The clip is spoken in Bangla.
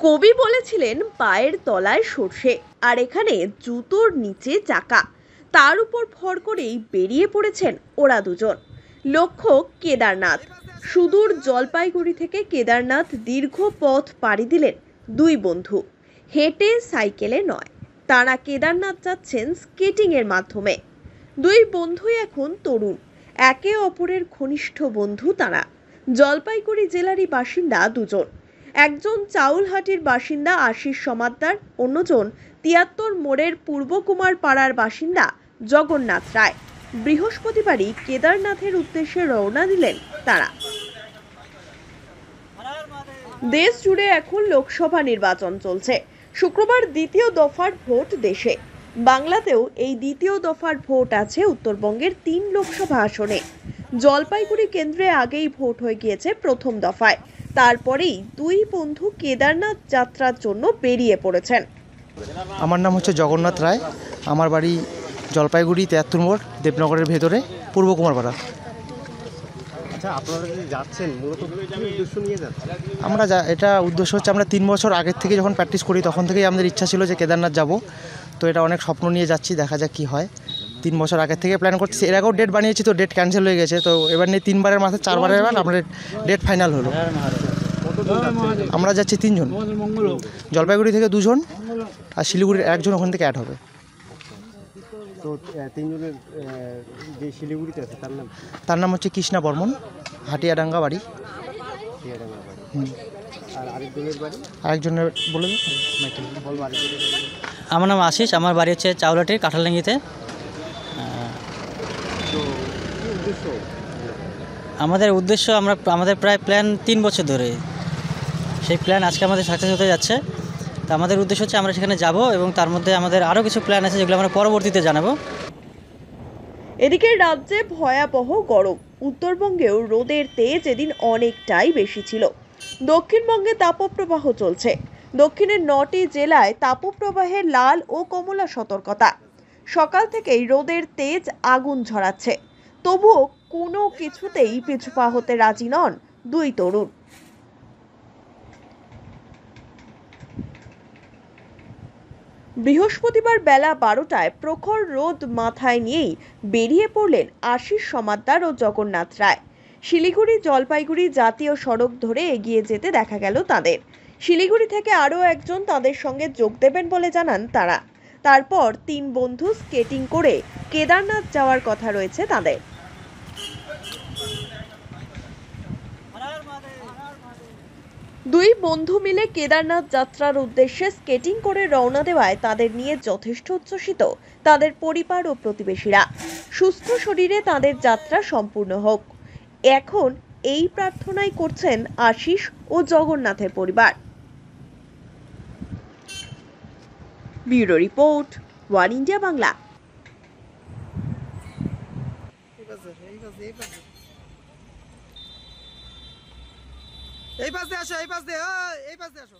কবি বলেছিলেন পায়ের তলায় সর্ষে, আর এখানে জুতোর নিচে চাকা। তার উপর ভর করেই বেরিয়ে পড়েছেন ওরা দুজন। লক্ষ্য কেদারনাথ। সুদূর জলপাইগুড়ি থেকে কেদারনাথ দীর্ঘ পথ পাড়ি দিলেন দুই বন্ধু। হেঁটে, সাইকেলে নয়, তারা কেদারনাথ যাচ্ছেন স্কেটিং এর মাধ্যমে। দুই বন্ধুই এখন তরুণ, একে অপরের ঘনিষ্ঠ বন্ধু তারা। জলপাইগুড়ি জেলারই বাসিন্দা দুজন। একজন চাউলহাটির বাসিন্দা আশিস সমাদ্দার, অন্যজন ৭৩ মোড়ের পূর্বকুমার পাড়ার বাসিন্দা জগন্নাথ রায়। বৃহস্পতিবারই কেদারনাথের উদ্দেশ্যে রওনা দিলেন তারা। দেশ জুড়ে এখন লোকসভা নির্বাচন চলছে। শুক্রবার দ্বিতীয় দফার ভোট দেশে। বাংলাতেও এই দ্বিতীয় দফার ভোট আছে উত্তরবঙ্গের ৩ লোকসভা আসনে। জলপাইগুড়ি কেন্দ্রে আগেই ভোট হয়ে গিয়েছে প্রথম দফায়। তারপরেই দুই বন্ধু কেদারনাথ যাত্রার জন্য বেরিয়ে পড়েছেন। আমার নাম হচ্ছে জগন্নাথ রায়। আমার বাড়ি জলপাইগুড়ি ৭৩ মোড়, দেবনগরের ভেতরে, পূর্ব কুমারপাড়া। আচ্ছা, আপনারা যে যাচ্ছেন মূলত কি উদ্দেশ্য নিয়ে যাচ্ছেন? এটা উদ্দেশ্য হচ্ছে, আমরা ৩ বছর আগের থেকে যখন প্র্যাকটিস করি তখন থেকেই আমাদের ইচ্ছা ছিল যে কেদারনাথ যাব। তো এটা অনেক স্বপ্ন নিয়ে যাচ্ছি, দেখা যাক কী হয়। ৩ বছর আগের থেকে প্ল্যান করছি। এর আগেও ডেট বানিয়েছি, তো ডেট ক্যান্সেল হয়ে গেছে। তো এবার নিয়ে 3বারের মাথায় 4বারের এবার আমাদের ডেট ফাইনাল হলো। আমরা যাচ্ছি 3 জন, জলপাইগুড়ি থেকে 2 জন, আর শিলিগুড়ির 1 জন ওখান থেকে অ্যাড হবে। তো 3 জনের যে শিলিগুড়িতে আছে তার নাম হচ্ছে কৃষ্ণা বর্মন, হাটিয়াডাঙ্গা বাড়ি। আর আরেকজনের বাড়ি? আরেকজনের বলে দিন। আমার নাম আশিস, আমার বাড়ি হচ্ছে চাউলাটির কাঁঠালডাঙ্গিতে। তো কি উদ্দেশ্য? আমাদের প্রায় প্ল্যান 3 বছর ধরে। সেই প্ল্যান আজকে আমাদের সাকসেস হতে যাচ্ছে। তো আমাদের উদ্দেশ্য হচ্ছে আমরা সেখানে যাব, এবং তার মধ্যে আমাদের আরও কিছু প্ল্যান আছে যেগুলো আমরা পরবর্তীতে জানাবো। এদিকে রাজ্যে ভয়াবহ গরম। উত্তরবঙ্গেও রোদের তেজ এদিন অনেকটাই বেশি ছিল। দক্ষিণবঙ্গে তাপপ্রবাহ চলছে। দক্ষিণের 9টি জেলায় তাপপ্রবাহের লাল ও কমলা সতর্কতা। সকাল থেকেই রোদের তেজ আগুন ঝরাচ্ছে। তবুও কোনো কিছুতেই পিছু পা হতে রাজি নন দুই তরুণ। বৃহস্পতিবার বেলা 12টায় প্রখর রোদ মাথায় নিয়েই বেরিয়ে পড়লেন আশিস সমাদ্দার ও জগন্নাথ রায়। শিলিগুড়ি জলপাইগুড়ি জাতীয় সড়ক ধরে এগিয়ে যেতে দেখা গেল তাদের। শিলিগুড়ি থেকে আরও একজন তাদের সঙ্গে যোগ দেবেন বলে জানান তারা। তারপর 3 বন্ধু স্কেটিং করে কেদারনাথ যাওয়ার কথা রয়েছে তাদের। দুই বন্ধু মিলে কেদারনাথ যাত্রার উদ্দেশ্যে স্কেটিং করে রওনা দেওয়ায় তাদের নিয়ে যথেষ্ট উচ্ছ্বসিত তাদের পরিবার ও প্রতিবেশীরা। সুস্থ শরীরে তাদের যাত্রা সম্পূর্ণ হোক, এখন এই প্রার্থনাই করছেন আশিস ও জগন্নাথের পরিবার। Bureau report, one India Bangla. এই পাশে আসো, এই পাশে আসো।